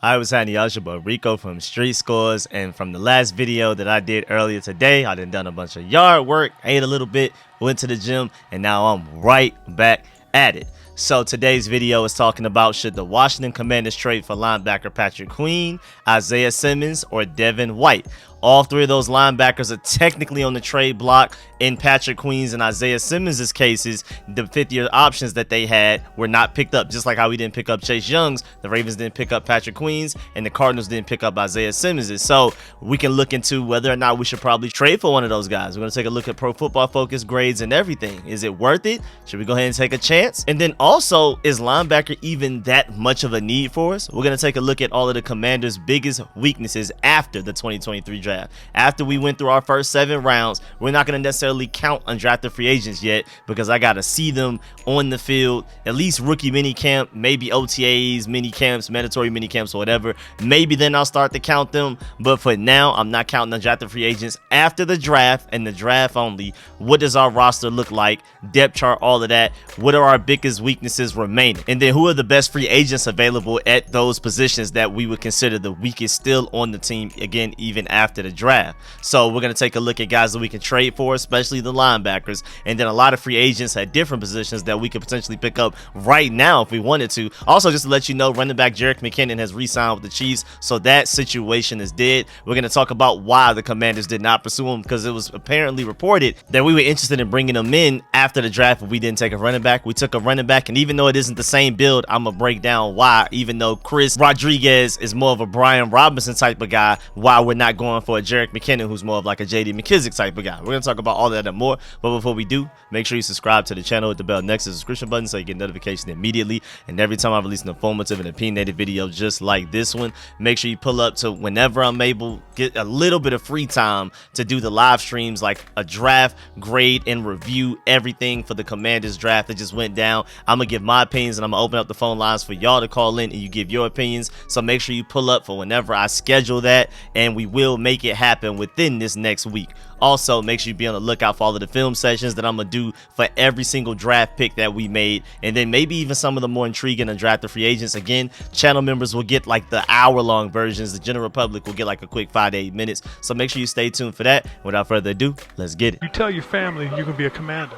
I was having y'all boy Rico from Street Scores, and from the last video that I did earlier today, I done a bunch of yard work, ate a little bit, went to the gym, and now I'm right back at it. So today's video is talking about should the Washington Commanders trade for linebacker Patrick Queen, Isaiah Simmons, or Devin White. All three of those linebackers are technically on the trade block. In Patrick Queen's and Isaiah Simmons' cases, the fifth-year options that they had were not picked up. Just like how we didn't pick up Chase Young's, the Ravens didn't pick up Patrick Queen's, and the Cardinals didn't pick up Isaiah Simmons'. So we can look into whether or not we should probably trade for one of those guys. We're going to take a look at Pro Football Focus grades and everything. Is it worth it? Should we go ahead and take a chance? And then also, is linebacker even that much of a need for us? We're going to take a look at all of the Commanders' biggest weaknesses after the 2023 draft. After we went through our first 7 rounds, we're not going to necessarily count undrafted free agents yet because I got to see them on the field, at least rookie mini camp, maybe OTAs, mini camps, mandatory mini camps, or whatever. Maybe then I'll start to count them. But for now, I'm not counting undrafted free agents. After the draft and the draft only, what does our roster look like? Depth chart, all of that. What are our biggest weaknesses remaining? And then who are the best free agents available at those positions that we would consider the weakest still on the team, again, even after the draft? So we're going to take a look at guys that we can trade for, especially the linebackers, and then a lot of free agents at different positions that we could potentially pick up right now if we wanted to. Also, just to let you know, running back Jerick McKinnon has re-signed with the Chiefs, so that situation is dead. We're going to talk about why the Commanders did not pursue him, because it was apparently reported that we were interested in bringing him in after the draft, but we didn't take a running back. We took a running back, and even though it isn't the same build, I'm going to break down why, even though Chris Rodriguez is more of a Brian Robinson type of guy, why we're not going for a Jerick McKinnon, who's more of like a JD McKissick type of guy. We're going to talk about all that and more, but before we do, make sure you subscribe to the channel, hit the bell next to the subscription button so you get notifications immediately, and every time I release an informative and opinionated video just like this one, make sure you pull up to whenever I'm able, get a little bit of free time to do the live streams, like a draft, grade, and review everything for the Commanders draft that just went down. I'm going to give my opinions, and I'm going to open up the phone lines for y'all to call in and you give your opinions, so make sure you pull up for whenever I schedule that, and we will make it happen within this next week. Also, make sure you be on the lookout for all of the film sessions that I'm going to do for every single draft pick that we made, and then maybe even some of the more intriguing undrafted free agents. Again, channel members will get like the hour-long versions. The general public will get like a quick 5 to 8 minutes, so make sure you stay tuned for that. Without further ado, let's get it. You tell your family you can be a commander.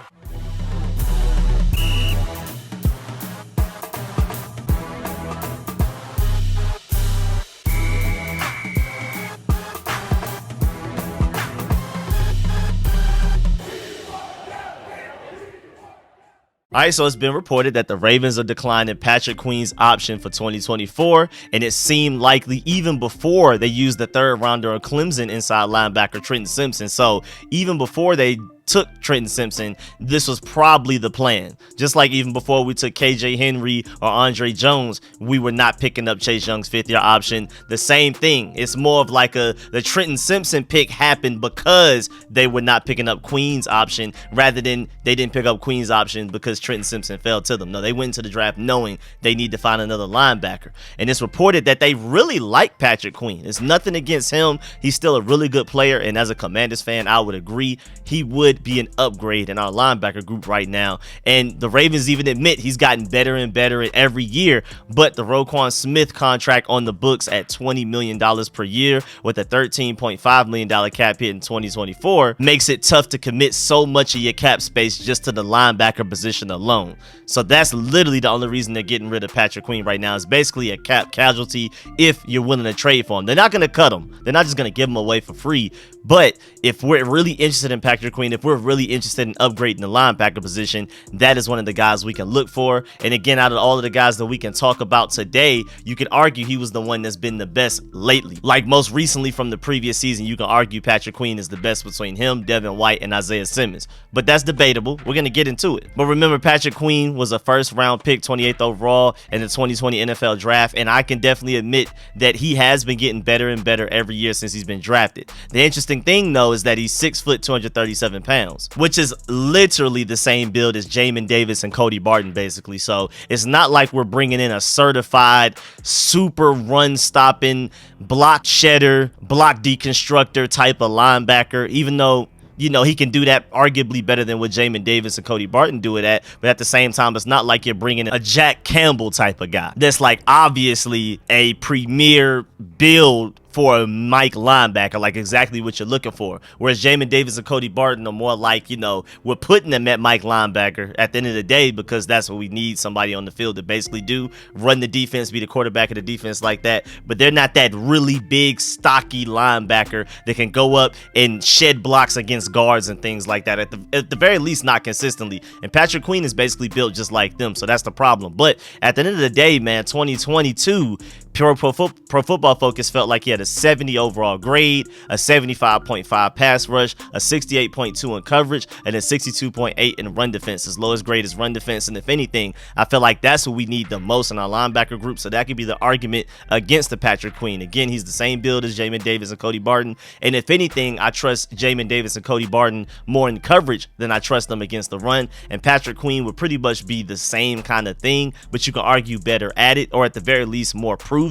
All right, so it's been reported that the Ravens are declining Patrick Queen's option for 2024, and it seemed likely even before they used the third rounder of Clemson inside linebacker Trenton Simpson. So even before they took Trenton Simpson, this was probably the plan. Just like even before we took KJ Henry or Andre Jones, we were not picking up Chase Young's fifth-year option. The same thing. It's more of like the Trenton Simpson pick happened because they were not picking up Queen's option, rather than they didn't pick up Queen's option because Trenton Simpson fell to them. No, they went into the draft knowing they need to find another linebacker. And it's reported that they really like Patrick Queen. It's nothing against him. He's still a really good player, and as a Commanders fan, I would agree he would be an upgrade in our linebacker group right now. And the Ravens even admit he's gotten better and better every year, but the Roquan Smith contract on the books at $20 million per year with a $13.5 million cap hit in 2024 makes it tough to commit so much of your cap space just to the linebacker position alone. So that's literally the only reason they're getting rid of Patrick Queen right now. Is basically a cap casualty if you're willing to trade for him. They're not going to cut him. They're not just going to give him away for free. But if we're really interested in Patrick Queen, if we're really interested in upgrading the linebacker position, that is one of the guys we can look for. And again, out of all of the guys that we can talk about today, you could argue he was the one that's been the best lately. Like most recently from the previous season, you can argue Patrick Queen is the best between him, Devin White, and Isaiah Simmons. But that's debatable. We're going to get into it. But remember, Patrick Queen was a first-round pick, 28th overall in the 2020 NFL draft, and I can definitely admit that he has been getting better and better every year since he's been drafted. The interesting thing, though, is that he's 6 foot, 237 pounds, which is literally the same build as Jamin Davis and Cody Barton, basically. So it's not like we're bringing in a certified super run-stopping, block shedder, block deconstructor type of linebacker, even though you know, he can do that arguably better than what Jamin Davis and Cody Barton do it at. But at the same time, it's not like you're bringing a Jack Campbell type of guy that's like obviously a premier build for a Mike linebacker, like exactly what you're looking for. Whereas Jamin Davis and Cody Barton are more like, you know, we're putting them at Mike linebacker at the end of the day because that's what we need somebody on the field to basically do, run the defense, be the quarterback of the defense like that. But they're not that really big, stocky linebacker that can go up and shed blocks against guards and things like that. At the very least, not consistently. And Patrick Queen is basically built just like them, so that's the problem. But at the end of the day, man, 2022, Pro Football Focus felt like he had a 70 overall grade, a 75.5 pass rush, a 68.2 in coverage, and a 62.8 in run defense. His lowest grade is run defense, and if anything, I feel like that's what we need the most in our linebacker group, so that could be the argument against the Patrick Queen. Again, he's the same build as Jamin Davis and Cody Barton, and if anything, I trust Jamin Davis and Cody Barton more in coverage than I trust them against the run, and Patrick Queen would pretty much be the same kind of thing, but you can argue better at it, or at the very least more proven.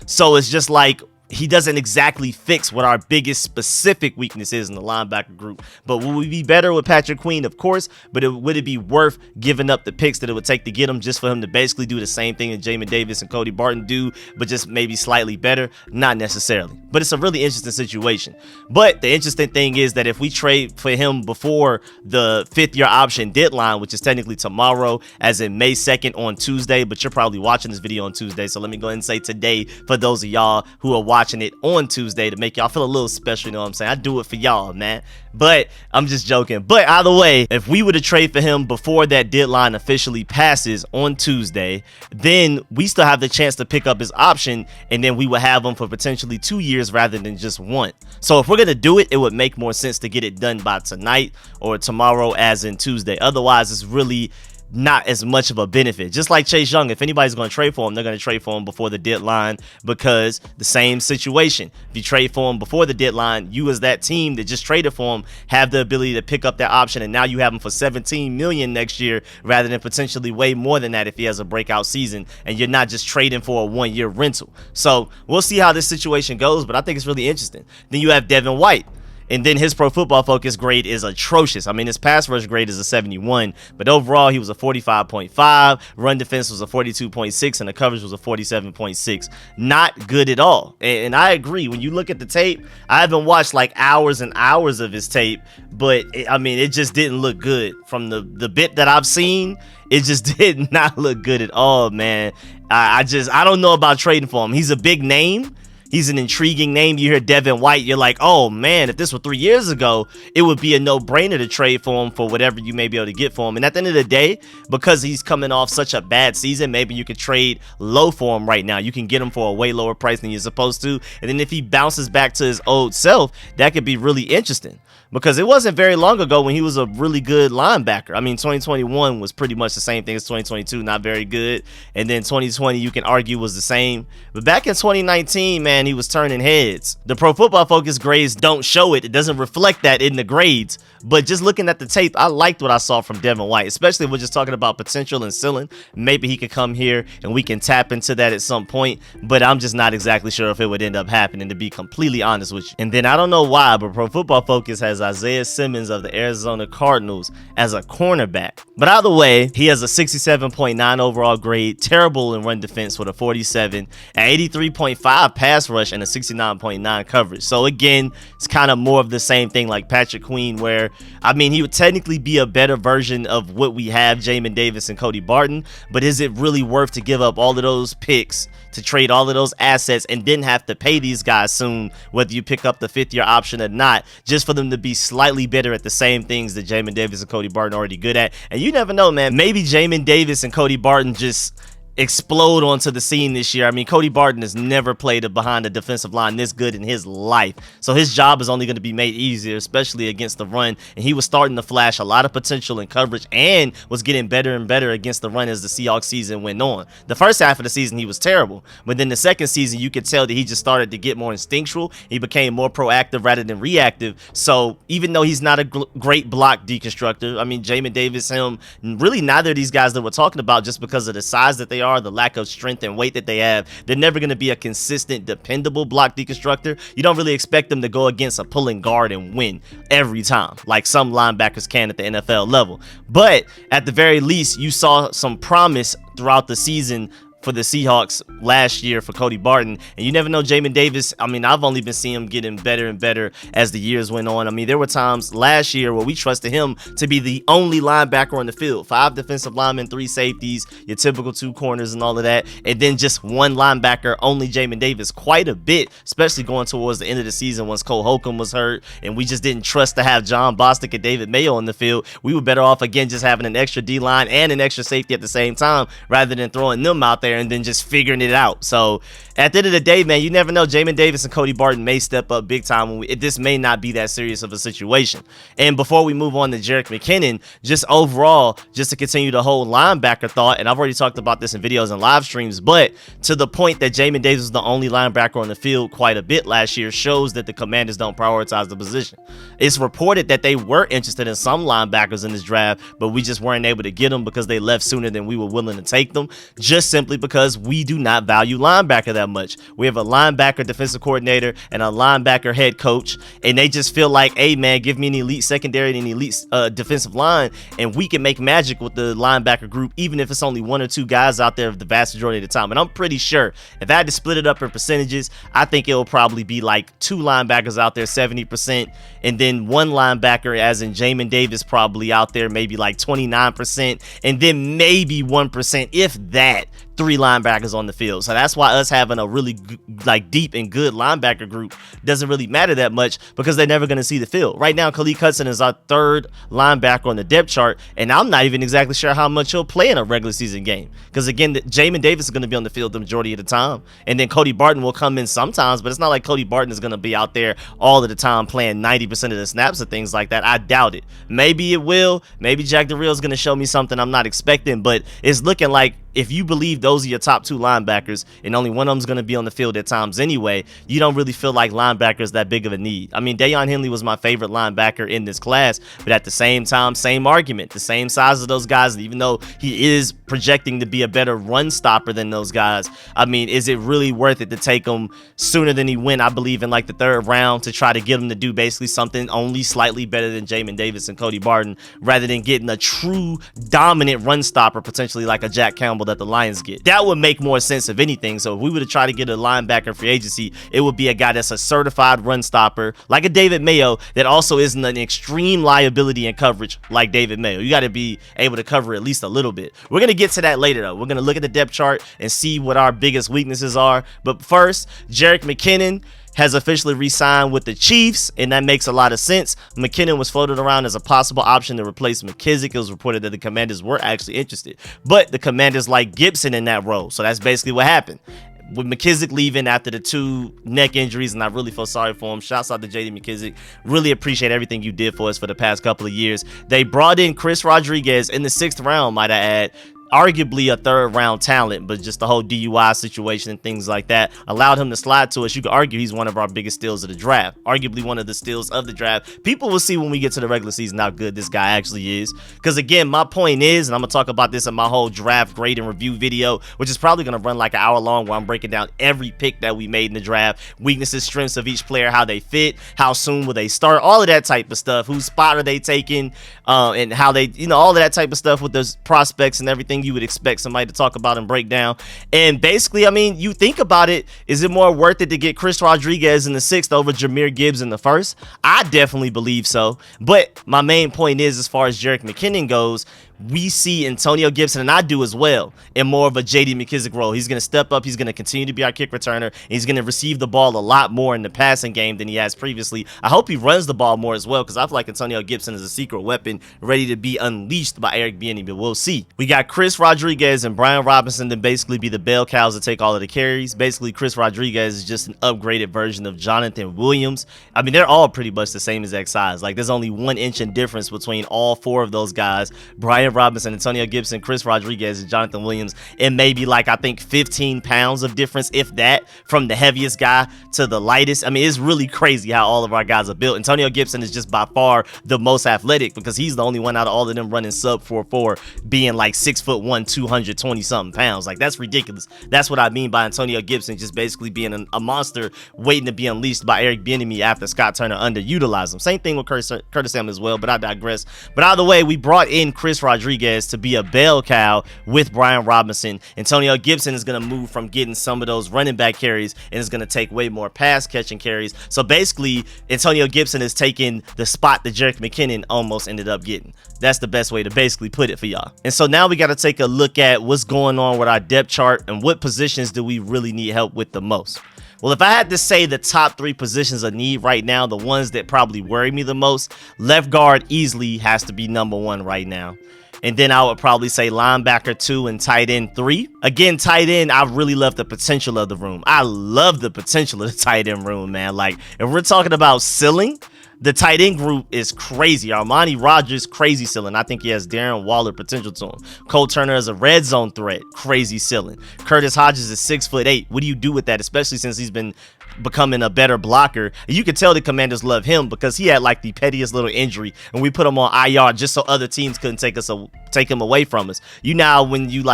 So it's just like he doesn't exactly fix what our biggest specific weakness is in the linebacker group. But will we be better with Patrick Queen? Of course, but would it be worth giving up the picks that it would take to get him just for him to basically do the same thing that Jamin Davis and Cody Barton do, but just maybe slightly better? Not necessarily. But it's a really interesting situation. But the interesting thing is that if we trade for him before the 5th-year option deadline, which is technically tomorrow, as in May 2nd on Tuesday, but you're probably watching this video on Tuesday, so let me go ahead and say today for those of y'all who are watching it on Tuesday to make y'all feel a little special, you know what I'm saying? I do it for y'all, man. But I'm just joking. But either way, if we were to trade for him before that deadline officially passes on Tuesday, then we still have the chance to pick up his option, and then we would have him for potentially 2 years rather than just 1. So if we're gonna do it, it would make more sense to get it done by tonight or tomorrow, as in Tuesday. Otherwise, it's really not as much of a benefit. Just like Chase Young, if anybody's going to trade for him, they're going to trade for him before the deadline, because the same situation. If you trade for him before the deadline, you as that team that just traded for him have the ability to pick up that option, and now you have him for $17 million next year rather than potentially way more than that if he has a breakout season, and you're not just trading for a 1-year rental. So we'll see how this situation goes, but I think it's really interesting. Then you have Devin White. And then his Pro Football Focus grade is atrocious. I mean, his pass rush grade is a 71, but overall he was a 45.5, run defense was a 42.6, and the coverage was a 47.6. Not good at all. And I agree. When you look at the tape, I haven't watched like hours and hours of his tape, but I mean, it just didn't look good. From the bit that I've seen, it just did not look good at all, man. I don't know about trading for him. He's a big name. He's an intriguing name. You hear Devin White, you're like, oh man, if this were 3 years ago, it would be a no-brainer to trade for him for whatever you may be able to get for him. And at the end of the day, because he's coming off such a bad season, maybe you could trade low for him right now. You can get him for a way lower price than you're supposed to. And then if he bounces back to his old self, that could be really interesting. Because it wasn't very long ago when he was a really good linebacker. I mean, 2021 was pretty much the same thing as 2022, not very good. And then 2020, you can argue, was the same. But back in 2019, man, he was turning heads. The Pro Football Focus grades don't show it. It doesn't reflect that in the grades. But just looking at the tape, I liked what I saw from Devin White, especially if we're just talking about potential and ceiling. Maybe he could come here and we can tap into that at some point. But I'm just not exactly sure if it would end up happening, to be completely honest with you. And then I don't know why, but Pro Football Focus has Isaiah Simmons of the Arizona Cardinals as a cornerback. But either way, he has a 67.9 overall grade, terrible in run defense with a 47, an 83.5 pass rush, and a 69.9 coverage. So again, it's kind of more of the same thing like Patrick Queen, where, I mean, he would technically be a better version of what we have, Jamin Davis and Cody Barton, but is it really worth to give up all of those picks to trade all of those assets and then have to pay these guys soon, whether you pick up the 5th-year option or not, just for them to be slightly better at the same things that Jamin Davis and Cody Barton are already good at? And you never know, man. Maybe Jamin Davis and Cody Barton just explode onto the scene this year. I mean, Cody Barton has never played behind a defensive line this good in his life, so his job is only going to be made easier, especially against the run. And he was starting to flash a lot of potential in coverage and was getting better and better against the run as the Seahawks season went on. The first half of the season he was terrible, but then the second season you could tell that he just started to get more instinctual. He became more proactive rather than reactive. So even though he's not a great block deconstructor, I mean, Jamin Davis, him, really neither of these guys that we're talking about, just because of the size that they are, the lack of strength and weight that they have, they're never going to be a consistent, dependable block deconstructor. You don't really expect them to go against a pulling guard and win every time, like some linebackers can at the NFL level. But at the very least, you saw some promise throughout the season for the Seahawks last year for Cody Barton. And you never know, Jamin Davis, I mean, I've only been seeing him getting better and better as the years went on. I mean, there were times last year where we trusted him to be the only linebacker on the field. 5 defensive linemen, 3 safeties, your typical 2 corners and all of that. And then just 1 linebacker, only Jamin Davis, quite a bit, especially going towards the end of the season once Cole Holcomb was hurt. And we just didn't trust to have John Bostic and David Mayo on the field. We were better off, again, just having an extra D-line and an extra safety at the same time rather than throwing them out there and then just figuring it out. So at the end of the day, man, you never know. Jamin Davis and Cody Barton may step up big time when this may not be that serious of a situation. And before we move on to Jerick McKinnon, just overall, just to continue the whole linebacker thought, and I've already talked about this in videos and live streams, but to the point that Jamin Davis was the only linebacker on the field quite a bit last year shows that the Commanders don't prioritize the position. It's reported that they were interested in some linebackers in this draft, but we just weren't able to get them because they left sooner than we were willing to take them, just simply because we do not value linebacker that much. We have a linebacker defensive coordinator and a linebacker head coach, and they just feel like, hey man, give me an elite secondary and an elite defensive line, and we can make magic with the linebacker group, even if it's only 1 or 2 guys out there the vast majority of the time. And I'm pretty sure if I had to split it up in percentages, I think it'll probably be like 2 linebackers out there 70%, and then 1 linebacker, as in Jamin Davis, probably out there maybe like 29%, and then maybe 1%, if that, 3 linebackers on the field. So that's why us having a really deep and good linebacker group doesn't really matter that much, because they're never going to see the field. Right now, Khaleke Hudson is our 3rd linebacker on the depth chart, and I'm not even exactly sure how much he'll play in a regular season game, because again, Jamin Davis is going to be on the field the majority of the time, and then Cody Barton will come in sometimes, but it's not like Cody Barton is going to be out there all of the time playing 90% of the snaps and things like that. I doubt it. Maybe it will. Maybe Jack Del Rio is going to show me something I'm not expecting, but it's looking like if you believe those are your top 2 linebackers and only one of them is going to be on the field at times anyway, you don't really feel like linebacker is that big of a need. I mean, Deion Henley was my favorite linebacker in this class, but at the same time, same argument, the same size of those guys, even though he is projecting to be a better run stopper than those guys. I mean, is it really worth it to take him sooner than he went, I believe, in like the 3rd round, to try to get him to do basically something only slightly better than Jamin Davis and Cody Barton, rather than getting a true dominant run stopper, potentially like a Jack Campbell that the Lions get? That would make more sense of anything. So if we were to try to get a linebacker free agency, it would be a guy that's a certified run stopper, like a David Mayo, that also isn't an extreme liability in coverage like David Mayo. You got to be able to cover at least a little bit. We're going to get to that later, though. We're going to look at the depth chart and see what our biggest weaknesses are. But first, Jerick McKinnon has officially re-signed with the Chiefs, and that makes a lot of sense. McKinnon was floated around as a possible option to replace McKissick. It was reported that the Commanders were actually interested, but the Commanders like Gibson in that role, so that's basically what happened. With McKissick leaving after the 2 neck injuries, and I really feel sorry for him. Shouts out to J.D. McKissick. Really appreciate everything you did for us for the past couple of years. They brought in Chris Rodriguez in the 6th round, might I add. Arguably a 3rd round talent, but just the whole DUI situation and things like that allowed him to slide to us. You could argue he's one of our biggest steals of the draft, arguably one of the steals of the draft. People will see when we get to the regular season how good this guy actually is, because again, my point is, and I'm gonna talk about this in my whole draft grade and review video, which is probably gonna run like an hour long, where I'm breaking down every pick that we made in the draft, weaknesses, strengths of each player, how they fit, how soon will they start, all of that type of stuff, whose spot are they taking, and how they, all of that type of stuff with those prospects and everything you would expect somebody to talk about and break down. And basically, I mean, you think about it, is it more worth it to get Chris Rodriguez in the 6th over Jahmyr Gibbs in the 1st? I definitely believe so. But my main point is, as far as Jerick McKinnon goes, we see Antonio Gibson, and I do as well, in more of a J.D. McKissick role. He's going to step up. He's going to continue to be our kick returner. He's going to receive the ball a lot more in the passing game than he has previously. I hope he runs the ball more as well, because I feel like Antonio Gibson is a secret weapon ready to be unleashed by Eric Bieniemy, but we'll see. We got Chris Rodriguez and Brian Robinson to basically be the bell cows to take all of the carries. Basically, Chris Rodriguez is just an upgraded version of Jonathan Williams. I mean, they're all pretty much the same exact size. Like, there's only 1 inch in difference between all 4 of those guys. Brian Brian Robinson, Antonio Gibson, Chris Rodriguez, and Jonathan Williams, and maybe like I think 15 pounds of difference, if that, from the heaviest guy to the lightest. I mean, it's really crazy how all of our guys are built. Antonio Gibson is just by far the most athletic because he's the only one out of all of them running sub 4'4", being like 6'1", 220 something pounds. Like, that's ridiculous. That's what I mean by Antonio Gibson just basically being a monster waiting to be unleashed by Eric Bieniemy after Scott Turner underutilized him. Same thing with Curtis Samuel as well, but I digress. But either way, we brought in Chris Rodriguez to be a bell cow with Brian Robinson. Antonio Gibson is going to move from getting some of those running back carries and is going to take way more pass catching carries. So basically, Antonio Gibson is taking the spot that Jerick McKinnon almost ended up getting. That's the best way to basically put it for y'all. And so now we got to take a look at what's going on with our depth chart and what positions do we really need help with the most. Well, if I had to say the top 3 positions of need right now, the ones that probably worry me the most, left guard easily has to be number 1 right now. And then I would probably say linebacker 2 and tight end 3. Again, tight end, I really love the potential of the room. I love the potential of the tight end room, man. Like, if we're talking about ceiling, the tight end group is crazy. Armani Rogers, crazy ceiling. I think he has Darren Waller potential to him. Cole Turner is a red zone threat, crazy ceiling. Curtis Hodges is 6'8". What do you do with that, especially since he's been becoming a better blocker? You could tell the Commanders love him because he had like the pettiest little injury and we put him on IR just so other teams couldn't take him away from us. You know, when you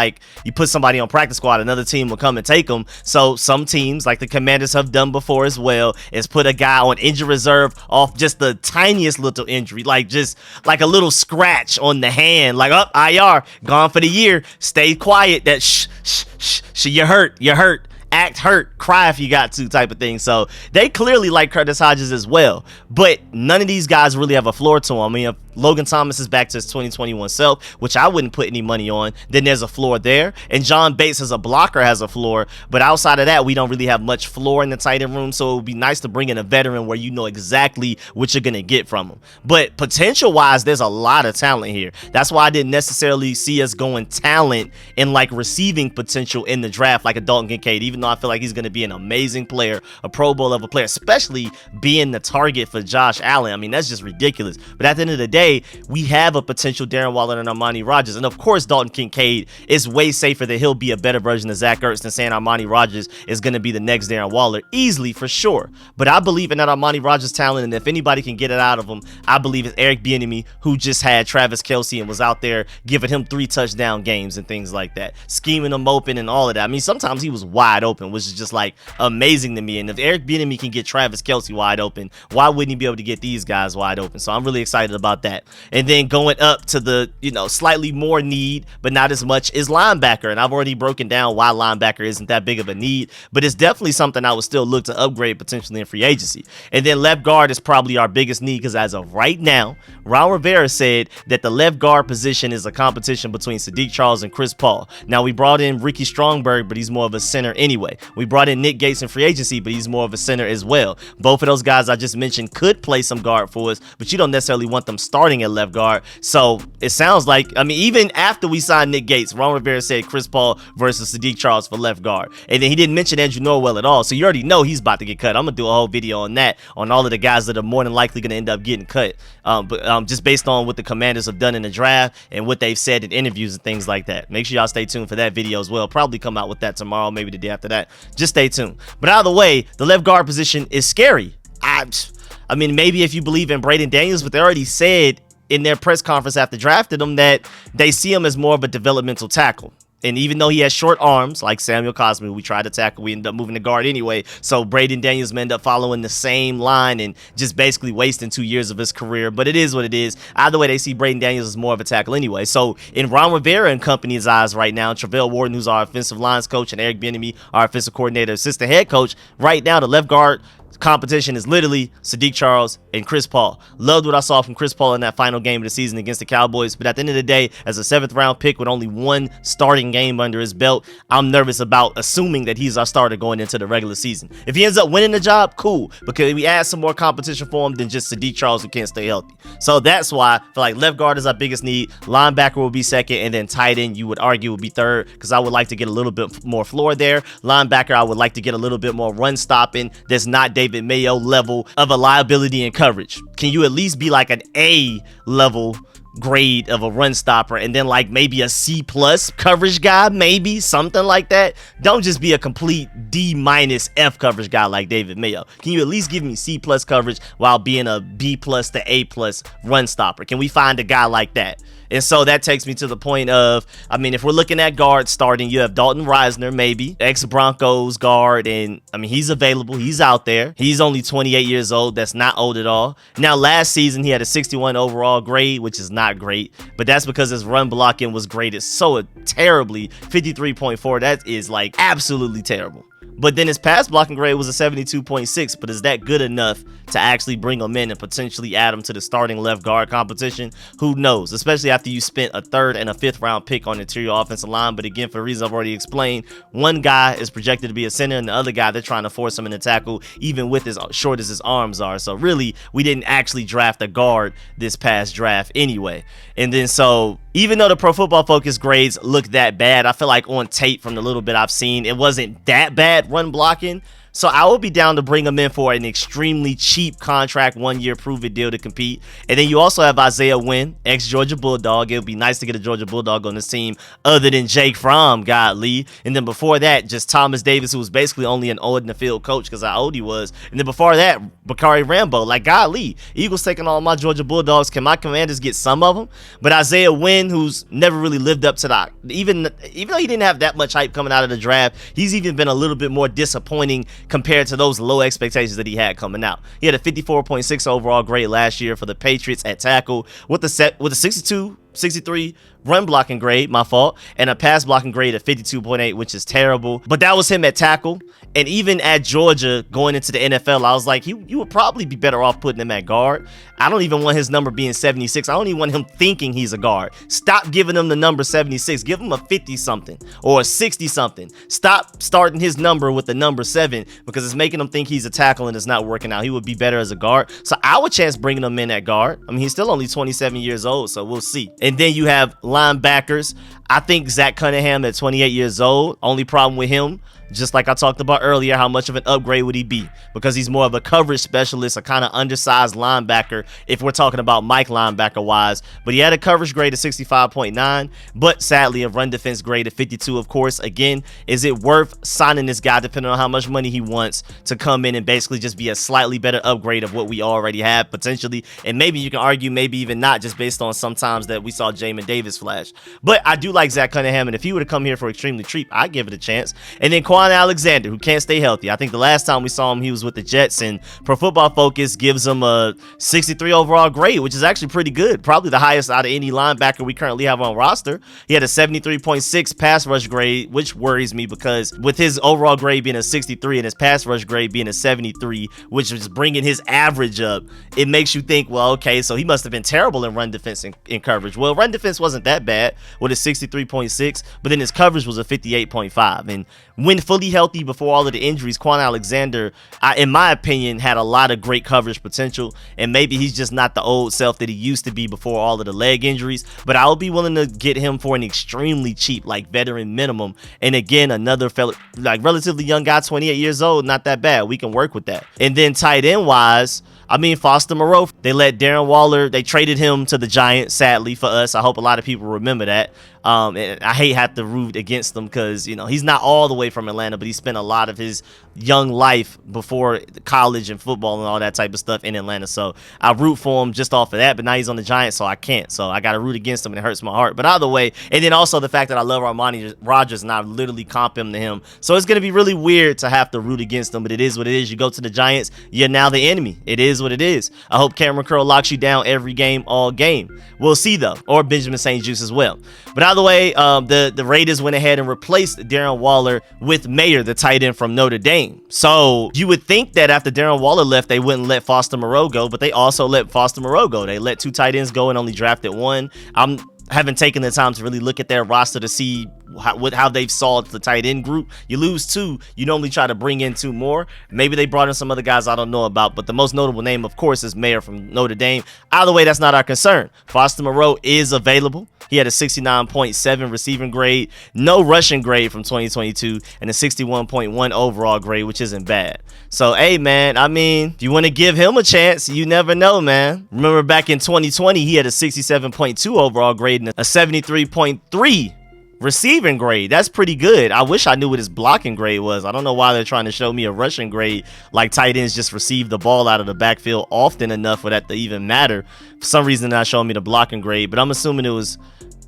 put somebody on practice squad, another team will come and take him. So some teams, like the Commanders have done before as well, is put a guy on injury reserve off just the tiniest little injury, like just like a little scratch on the hand, like, oh, IR, gone for the year, stay quiet, that shh, you're hurt. Act hurt, cry if you got to type of thing. So they clearly like Curtis Hodges as well, but none of these guys really have a floor to them. I mean, if Logan Thomas is back to his 2021 self, which I wouldn't put any money on, then there's a floor there. And John Bates as a blocker has a floor, but outside of that, we don't really have much floor in the tight end room. So it would be nice to bring in a veteran where you know exactly what you're gonna get from him. But potential wise, there's a lot of talent here. That's why I didn't necessarily see us going talent and like receiving potential in the draft like a Dalton Kincaid, even though I feel like he's going to be an amazing player, a Pro Bowl level player, especially being the target for Josh Allen. I mean, that's just ridiculous. But at the end of the day, we have a potential Darren Waller and Armani Rogers. And of course, Dalton Kincaid is way safer that he'll be a better version of Zach Ertz than saying Armani Rogers is going to be the next Darren Waller, easily for sure. But I believe in that Armani Rogers talent, and if anybody can get it out of him, I believe it's Eric Bieniemy, who just had Travis Kelce and was out there giving him 3 touchdown games and things like that, scheming him open and all of that. I mean, sometimes he was wide open, which is just like amazing to me. And if Eric Bieniemy can get Travis Kelce wide open, why wouldn't he be able to get these guys wide open? So I'm really excited about that. And then going up to the, slightly more need, but not as much, is linebacker. And I've already broken down why linebacker isn't that big of a need, but it's definitely something I would still look to upgrade potentially in free agency. And then left guard is probably our biggest need because as of right now, Ron Rivera said that the left guard position is a competition between Sadiq Charles and Chris Paul. Now, we brought in Ricky Strongberg, but he's more of a center anyway. We brought in Nick Gates in free agency, but he's more of a center as well. Both of those guys I just mentioned could play some guard for us, but you don't necessarily want them starting at left guard. So it sounds like, even after we signed Nick Gates, Ron Rivera said Chris Paul versus Sadiq Charles for left guard. And then he didn't mention Andrew Norwell at all. So you already know he's about to get cut. I'm going to do a whole video on that, on all of the guys that are more than likely going to end up getting cut. But just based on what the Commanders have done in the draft and what they've said in interviews and things like that. Make sure y'all stay tuned for that video as well. Probably come out with that tomorrow, maybe the day after that. Just stay tuned. But either way, the left guard position is scary. I mean, maybe if you believe in Braden Daniels, but they already said in their press conference after drafting him that they see him as more of a developmental tackle. And even though he has short arms, like Samuel Cosmi, we tried to tackle, we ended up moving to guard anyway. So Braden Daniels may end up following the same line and just basically wasting 2 years of his career. But it is what it is. Either way, they see Braden Daniels as more of a tackle anyway. So in Ron Rivera and company's eyes right now, Travell Warden, who's our offensive lines coach, and Eric Bieniemy, our offensive coordinator, assistant head coach, right now the left guard competition is literally Sadiq Charles and Chris Paul. Loved what I saw from Chris Paul in that final game of the season against the Cowboys, but at the end of the day, as a 7th round pick with only 1 starting game under his belt, I'm nervous about assuming that he's our starter going into the regular season. If he ends up winning the job, cool, because we add some more competition for him than just Sadiq Charles who can't stay healthy. So that's why I feel like left guard is our biggest need, linebacker will be second, and then tight end you would argue would be third, because I would like to get a little bit more floor there. Linebacker, I would like to get a little bit more run stopping that's not David Mayo level of a liability and coverage. Can you at least be like an A level grade of a run stopper, and then like maybe a C plus coverage guy, maybe something like that. Don't just be a complete D minus F coverage guy like David Mayo. Can you at least give me C plus coverage while being a B plus to A plus run stopper? Can we find a guy like that? And so that takes me to the point of, I mean, if we're looking at guards starting, you have Dalton Reisner, maybe, ex-Broncos guard, and I mean, he's available. He's out there. He's only 28 years old. That's not old at all. Now, last season, he had a 61 overall grade, which is not great, but that's because his run blocking was graded so terribly, 53.4. That is like absolutely terrible. But then his pass blocking grade was a 72.6, but is that good enough to actually bring him in and potentially add him to the starting left guard competition? Who knows, especially after you spent a 3rd and a 5th round pick on interior offensive line. But again, for the reasons I've already explained, one guy is projected to be a center and the other guy, they're trying to force him in the tackle, even with as short as his arms are. So really, we didn't actually draft a guard this past draft anyway. And then so even though the Pro Football Focus grades look that bad, I feel like on tape from the little bit I've seen, it wasn't that bad run blocking. So I will be down to bring him in for an extremely cheap contract, 1-year prove-it deal to compete. And then you also have Isaiah Wynn, ex-Georgia Bulldog. It would be nice to get a Georgia Bulldog on this team other than Jake Fromm, godly. And then before that, just Thomas Davis, who was basically only an old-in-the-field coach because how old he was. And then before that, Bakari Rambo. Like, godly, Eagles taking all my Georgia Bulldogs. Can my Commanders get some of them? But Isaiah Wynn, who's never really lived up to that, even though he didn't have that much hype coming out of the draft, he's even been a little bit more disappointing compared to those low expectations that he had coming out. He had a 54.6 overall grade last year for the Patriots at tackle with a 63 run blocking grade, my fault, and a pass blocking grade of 52.8, which is terrible. But that was him at tackle. And even at Georgia going into the NFL, I was like, you would probably be better off putting him at guard. I don't even want his number being 76. I don't even want him thinking he's a guard. Stop giving him the number 76. Give him a 50-something or a 60-something. Stop starting his number with the number 7 because it's making him think he's a tackle and it's not working out. He would be better as a guard. So I would chance bringing him in at guard. I mean, he's still only 27 years old, so we'll see. And then you have linebackers. I think Zach Cunningham at 28 years old, only problem with him, just like I talked about earlier, how much of an upgrade would he be? Because he's more of a coverage specialist, a kind of undersized linebacker if we're talking about Mike linebacker wise. But he had a coverage grade of 65.9, but sadly a run defense grade of 52, of course. Again, is it worth signing this guy depending on how much money he wants to come in and basically just be a slightly better upgrade of what we already have potentially? And maybe you can argue maybe even not, just based on sometimes that we saw Jamin Davis flash. But I do like Zach Cunningham, and if he were to come here for extremely cheap, I'd give it a chance. And then Quan Alexander, who can't stay healthy. I think the last time we saw him, he was with the Jets, and Pro Football Focus gives him a 63 overall grade, which is actually pretty good. Probably the highest out of any linebacker we currently have on roster. He had a 73.6 pass rush grade, which worries me because with his overall grade being a 63 and his pass rush grade being a 73, which is bringing his average up, it makes you think, well, okay, so he must have been terrible in run defense and coverage. Well, run defense wasn't that bad with a 63.6, but then his coverage was a 58.5. And when fully healthy before all of the injuries, Quan Alexander, in my opinion, had a lot of great coverage potential, and maybe he's just not the old self that he used to be before all of the leg injuries, but I'll be willing to get him for an extremely cheap, like veteran minimum. And again, another fellow, like relatively young guy, 28 years old, not that bad. We can work with that. And then tight end wise, I mean, Foster Moreau, they let Darren Waller, they traded him to the Giants, sadly for us. I hope a lot of people remember that. And I hate have to root against him because, you know, he's not all the way from Atlanta, but he spent a lot of his young life before college and football and all that type of stuff in Atlanta. So I root for him just off of that, but now he's on the Giants, so I can't. So I got to root against him, and it hurts my heart. But either way, and then also the fact that I love Armani Rogers and I literally comp him to him. So it's going to be really weird to have to root against him, but it is what it is. You go to the Giants, you're now the enemy. It is what it is. I hope Cameron Curl locks you down every game, all game. We'll see, though. Or Benjamin St. Juste as well. But either way, the Raiders went ahead and replaced Darren Waller with Mayer, the tight end from Notre Dame. So you would think that after Darren Waller left, they wouldn't let Foster Moreau go, but they also let Foster Moreau go. They let 2 tight ends go and only drafted 1. I haven't taken the time to really look at their roster to see how they've solved the tight end group. You lose 2, you normally try to bring in 2 more. Maybe they brought in some other guys I don't know about, but the most notable name, of course, is Mayer from Notre Dame. Either way, that's not our concern. Foster Moreau is available. He had a 69.7 receiving grade, no rushing grade from 2022, and a 61.1 overall grade, which isn't bad. So, hey, man, I mean, if you want to give him a chance, you never know, man. Remember back in 2020, he had a 67.2 overall grade and a 73.3 receiving grade. That's pretty good. I wish I knew what his blocking grade was. I don't know why they're trying to show me a rushing grade, like tight ends just receive the ball out of the backfield often enough for that to even matter. For some reason, they're not showing me the blocking grade, but I'm assuming it was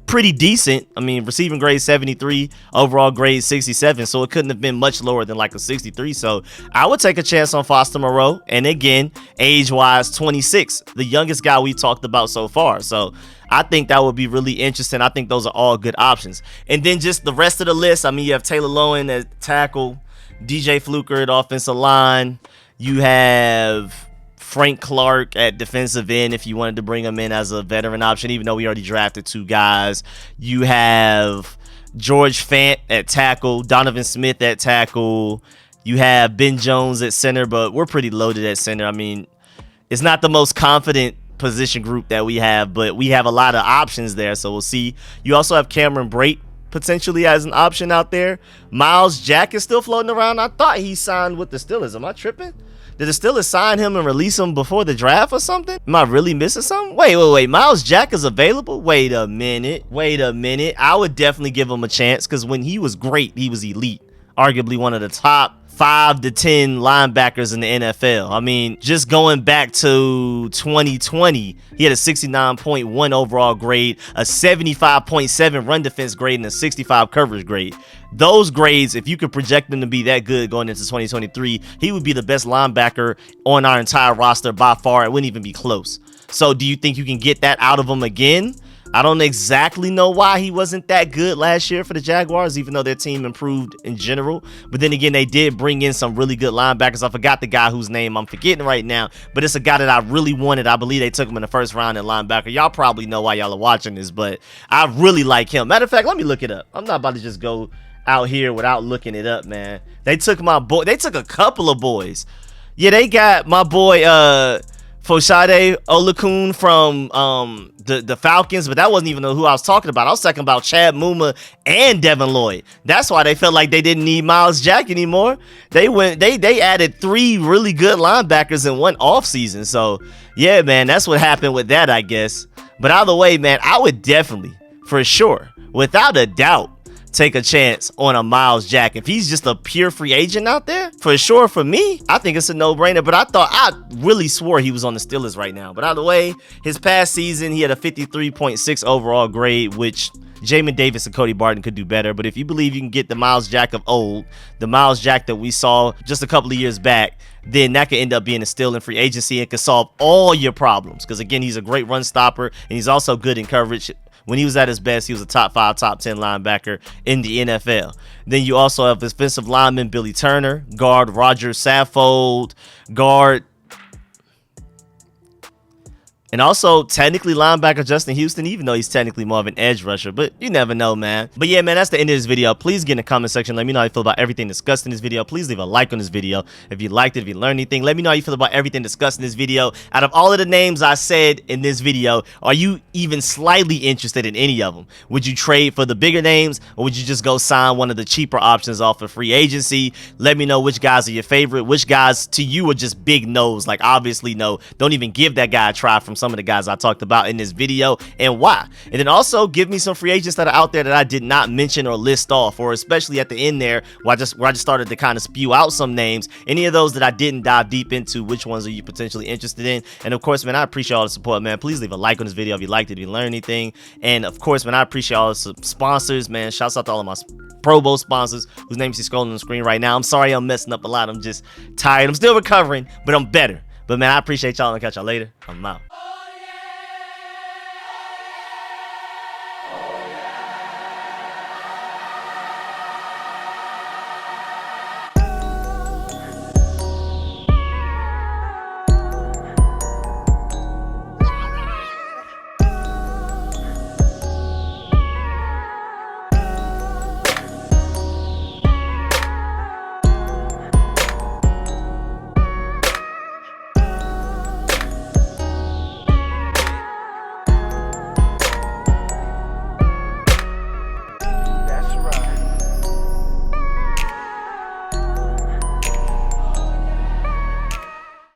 pretty decent. I mean, receiving grade 73, overall grade 67, so it couldn't have been much lower than like a 63. So I would take a chance on Foster Moreau, and again, age-wise, 26, the youngest guy we talked about so far. So I think that would be really interesting. I think those are all good options. And then just the rest of the list, I mean, you have Taylor Lowen at tackle, DJ Fluker at offensive line, you have Frank Clark at defensive end if you wanted to bring him in as a veteran option, even though we already drafted 2 guys. You have George Fant at tackle, Donovan Smith at tackle. You have Ben Jones at center, but we're pretty loaded at center. I mean, it's not the most confident position group that we have, but we have a lot of options there, so we'll see. You also have Cameron Brate potentially as an option out there. Myles Jack is still floating around. I thought he signed with the Steelers. Am I tripping? Did the Steelers sign him and release him before the draft or something? Am I really missing something? Wait. Myles Jack is available? Wait a minute. I would definitely give him a chance because when he was great, he was elite. Arguably one of the top 5 to 10 linebackers in the NFL. I mean, just going back to 2020, he had a 69.1 overall grade, a 75.7 run defense grade, and a 65 coverage grade. Those grades, if you could project them to be that good going into 2023, he would be the best linebacker on our entire roster by far. It wouldn't even be close. So do you think you can get that out of him again? I don't exactly know why he wasn't that good last year for the Jaguars, even though their team improved in general. But then again, they did bring in some really good linebackers. I forgot the guy whose name I'm forgetting right now, but it's a guy that I really wanted. I believe they took him in the first round at linebacker. Y'all probably know why y'all are watching this, but I really like him. Matter of fact, let me look it up. I'm not about to just go out here without looking it up, man. They took my boy. They took a couple of boys. Yeah, they got my boy, Foshade Olakun from the Falcons, but that wasn't even who I was talking about. I was talking about Chad Muma and Devin Lloyd. That's why they felt like they didn't need Myles Jack anymore. They added 3 really good linebackers in one offseason. So yeah, man, that's what happened with that, I guess. But either way, man, I would definitely, for sure, without a doubt, take a chance on a Myles Jack. If he's just a pure free agent out there, for sure, for me, I think it's a no-brainer. But I really swore he was on the Steelers right now. But either way, his past season, he had a 53.6 overall grade, which Jamin Davis and Cody Barton could do better. But if you believe you can get the Myles Jack of old, the Myles Jack that we saw just a couple of years back, then that could end up being a steal in free agency and could solve all your problems. Because again, he's a great run stopper, and he's also good in coverage. When he was at his best, he was a top 5, top 10 linebacker in the NFL. Then you also have defensive lineman Billy Turner, guard Roger Saffold, guard, and also technically linebacker Justin Houston, even though he's technically more of an edge rusher, but you never know, man. But yeah, man, that's the end of this video. Please get in the comment section. Let me know how you feel about everything discussed in this video. Please leave a like on this video if you liked it, if you learned anything. Let me know how you feel about everything discussed in this video. Out of all of the names I said in this video, are you even slightly interested in any of them? Would you trade for the bigger names, or would you just go sign one of the cheaper options off of free agency? Let me know which guys are your favorite, which guys to you are just big no's, like obviously no, don't even give that guy a try from some of the guys I talked about in this video, and why. And then also give me some free agents that are out there that I did not mention or list off, or especially at the end there where I just started to kind of spew out some names. Any of those that I didn't dive deep into, which ones are you potentially interested in? And of course, man, I appreciate all the support, man. Please leave a like on this video if you liked it, if you learned anything. And of course, man, I appreciate all the sponsors, man. Shouts out to all of my Pro Bowl sponsors whose names you scrolling on the screen right now. I'm sorry I'm messing up a lot. I'm just tired. I'm still recovering, but I'm better. But man, I appreciate y'all, and I'll catch y'all later. I'm out.